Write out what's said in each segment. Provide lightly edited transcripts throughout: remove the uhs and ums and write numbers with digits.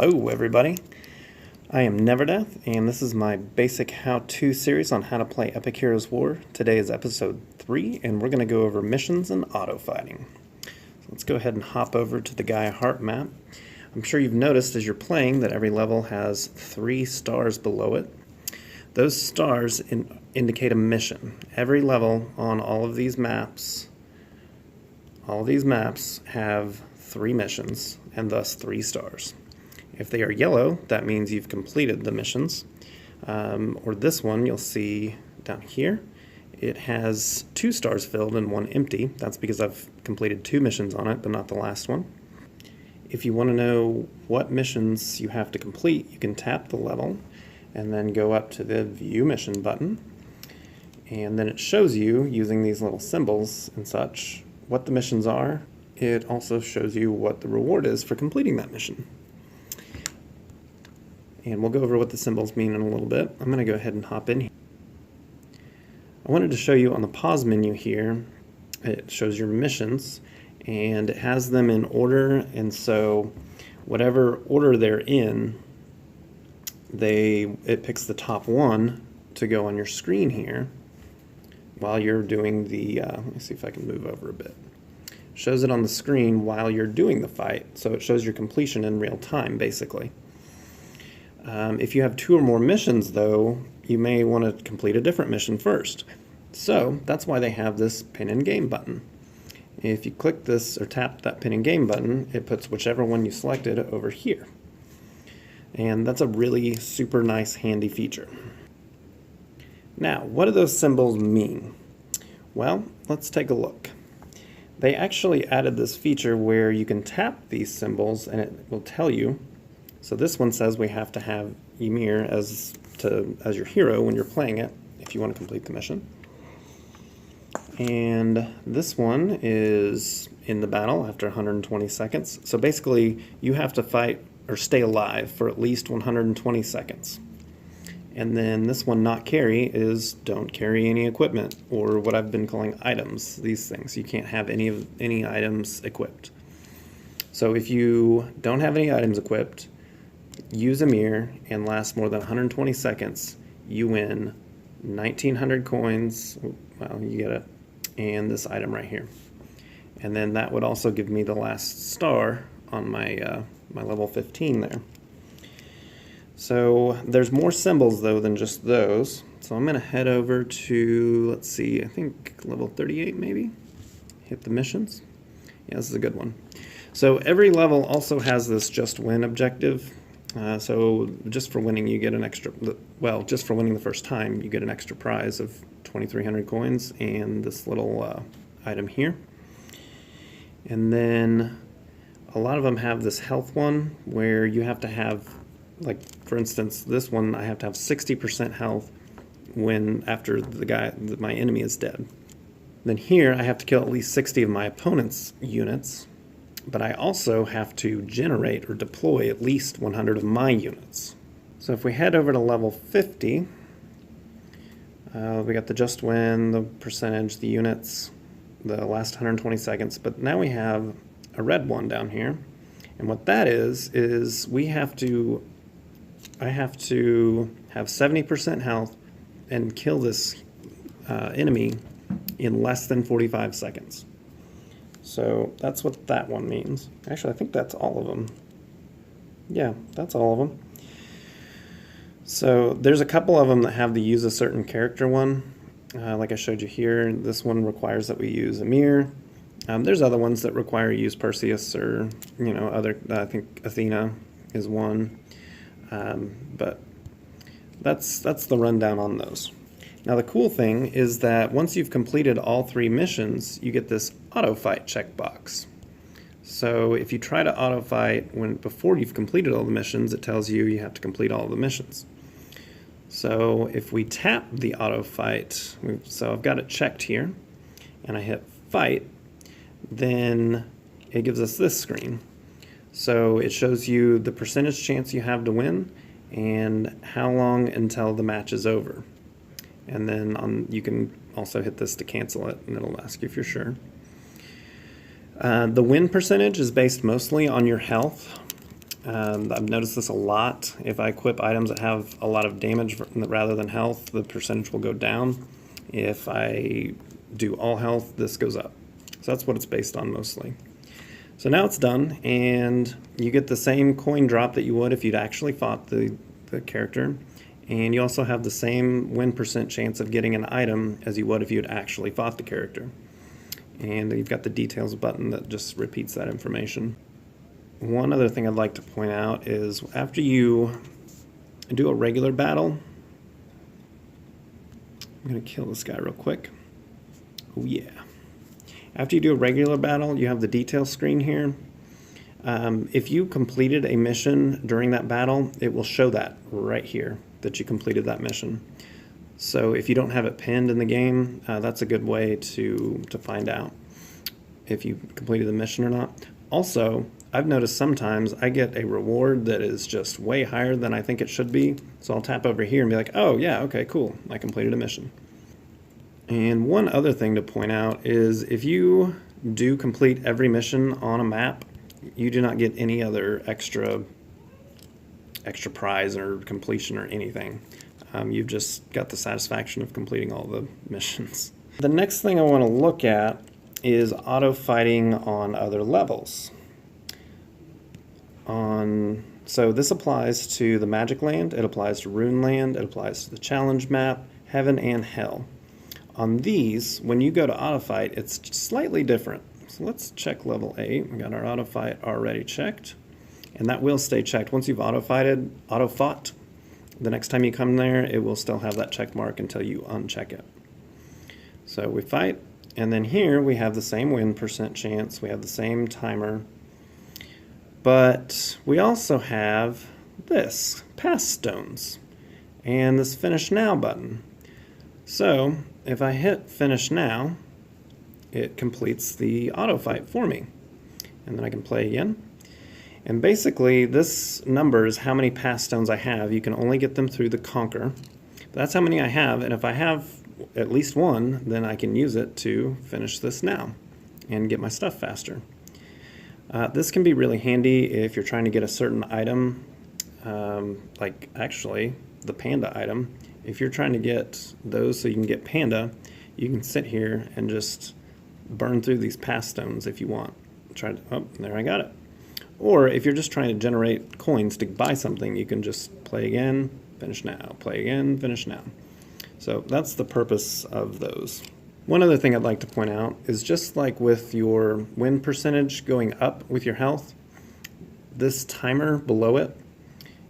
Hello everybody, I am Neverdeath, and this is my basic how-to series on how to play Epic Heroes War. Today is episode 3, and we're going to go over missions and auto-fighting. So let's go ahead and hop over to the Gaia Heart map. I'm sure you've noticed as you're playing that every level has 3 stars below it. Those stars indicate a mission. Every level on all of these maps have 3 missions, and thus 3 stars. If they are yellow, that means you've completed the missions. Or this one, you'll see down here, it has 2 stars filled and 1 empty. That's because I've completed 2 missions on it, but not the last one. If you want to know what missions you have to complete, you can tap the level and then go up to the View Mission button. And then it shows you, using these little symbols and such, what the missions are. It also shows you what the reward is for completing that mission. And we'll go over what the symbols mean in a little bit. I'm going to go ahead and hop in here. I wanted to show you on the pause menu here, it shows your missions, and it has them in order, and so whatever order they're in, it picks the top one to go on your screen here while you're doing the, let me see if I can move over a bit. Shows it on the screen while you're doing the fight, so it shows your completion in real time, basically. If you have 2 or more missions, though, you may want to complete a different mission first. So that's why they have this Pin in Game button. If you click this or tap that Pin in Game button, it puts whichever one you selected over here. And that's a really super nice, handy feature. Now, what do those symbols mean? Well, let's take a look. They actually added this feature where you can tap these symbols and it will tell you. So this one says we have to have Ymir as your hero when you're playing it, if you want to complete the mission. And this one is in the battle after 120 seconds. So basically, you have to fight or stay alive for at least 120 seconds. And then this one, not carry, is don't carry any equipment, or what I've been calling items, these things. You can't have any items equipped. So if you don't have any items equipped, use Ymir and last more than 120 seconds, you win 1,900 coins, well, you get it, and this item right here. And then that would also give me the last star on my, my level 15 there. So there's more symbols, though, than just those. So I'm going to head over to, let's see, I think level 38 maybe? Hit the missions. Yeah, this is a good one. So every level also has this just win objective. So just for winning you get an extra, well, just for winning the first time you get an extra prize of 2,300 coins and this little item here. And then a lot of them have this health one where you have to have, like for instance this one, I have to have 60% health after my enemy is dead. Then here I have to kill at least 60 of my opponent's units. But I also have to generate or deploy at least 100 of my units. So if we head over to level 50, we got the just win, the percentage, the units, the last 120 seconds, but now we have a red one down here. And what that is I have to have 70% health and kill this enemy in less than 45 seconds. So that's what that one means. Actually, I think that's all of them. Yeah, that's all of them. So there's a couple of them that have the use a certain character one. Like I showed you here, this one requires that we use Ymir. There's other ones that require use Perseus or, other, I think Athena is one. But that's the rundown on those. Now the cool thing is that once you've completed all 3 missions, you get this auto fight checkbox. So if you try to auto fight before you've completed all the missions, it tells you have to complete all the missions. So if we tap the auto fight, so I've got it checked here, and I hit fight, then it gives us this screen. So it shows you the percentage chance you have to win and how long until the match is over. And then you can also hit this to cancel it, and it'll ask you if you're sure. The win percentage is based mostly on your health. I've noticed this a lot. If I equip items that have a lot of damage rather than health, the percentage will go down. If I do all health, this goes up. So that's what it's based on mostly. So now it's done, and you get the same coin drop that you would if you'd actually fought the character, and you also have the same win % chance of getting an item as you would if you'd actually fought the character. And you've got the details button that just repeats that information. One other thing I'd like to point out is after you do a regular battle, I'm going to kill this guy real quick. Oh yeah. After you do a regular battle, you have the detail screen here. If you completed a mission during that battle, it will show that right here, that you completed that mission. So if you don't have it pinned in the game, that's a good way to find out if you completed the mission or not. Also, I've noticed sometimes I get a reward that is just way higher than I think it should be. So I'll tap over here and be like, oh yeah, okay, cool, I completed a mission. And one other thing to point out is if you do complete every mission on a map, you do not get any other extra prize or completion or anything. You've just got the satisfaction of completing all the missions. The next thing I want to look at is auto fighting on other levels. So this applies to the Magic Land, it applies to Rune Land, it applies to the Challenge Map, Heaven and Hell. On these, when you go to auto fight, it's slightly different. So let's check level 8. We got our auto fight already checked, and that will stay checked. Once you've auto fought, the next time you come there, it will still have that check mark until you uncheck it. So we fight, and then here we have the same win % chance, we have the same timer, but we also have this, pass stones, and this finish now button. So if I hit finish now, it completes the auto fight for me. And then I can play again. And basically this numbers how many pass stones I have. You can only get them through the conquer. But that's how many I have, and if I have at least one, then I can use it to finish this now and get my stuff faster. This can be really handy if you're trying to get a certain item, like actually the panda item. If you're trying to get those so you can get panda, you can sit here and just burn through these pass stones if you want. Oh, there I got it. Or if you're just trying to generate coins to buy something, you can just play again, finish now, play again, finish now. So that's the purpose of those. One other thing I'd like to point out is just like with your win % going up with your health, this timer below it,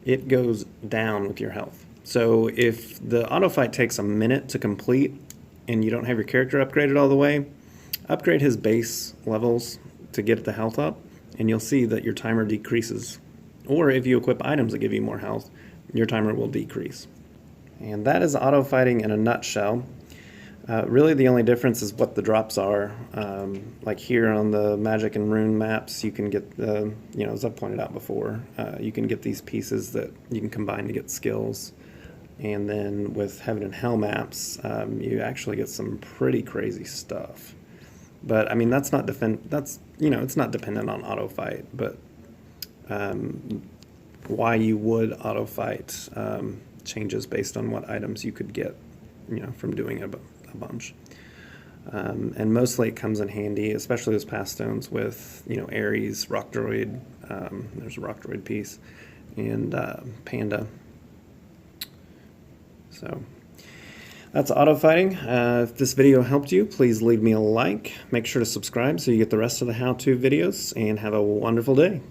it goes down with your health. So if the auto fight takes a minute to complete and you don't have your character upgraded all the way, upgrade his base levels to get the health up, and you'll see that your timer decreases. Or if you equip items that give you more health, your timer will decrease. And that is auto fighting in a nutshell. Really the only difference is what the drops are. Like here on the Magic and Rune maps, you can get the, as I've pointed out before, you can get these pieces that you can combine to get skills. And then with Heaven and Hell maps, you actually get some pretty crazy stuff. But I mean, it's not dependent on auto fight, but why you would auto fight changes based on what items you could get, from doing a bunch. And mostly it comes in handy, especially those pass stones with, Ares, Rock Droid, there's a Rock Droid piece, and Panda. So that's auto fighting. If this video helped you, please leave me a like. Make sure to subscribe so you get the rest of the how-to videos, and have a wonderful day.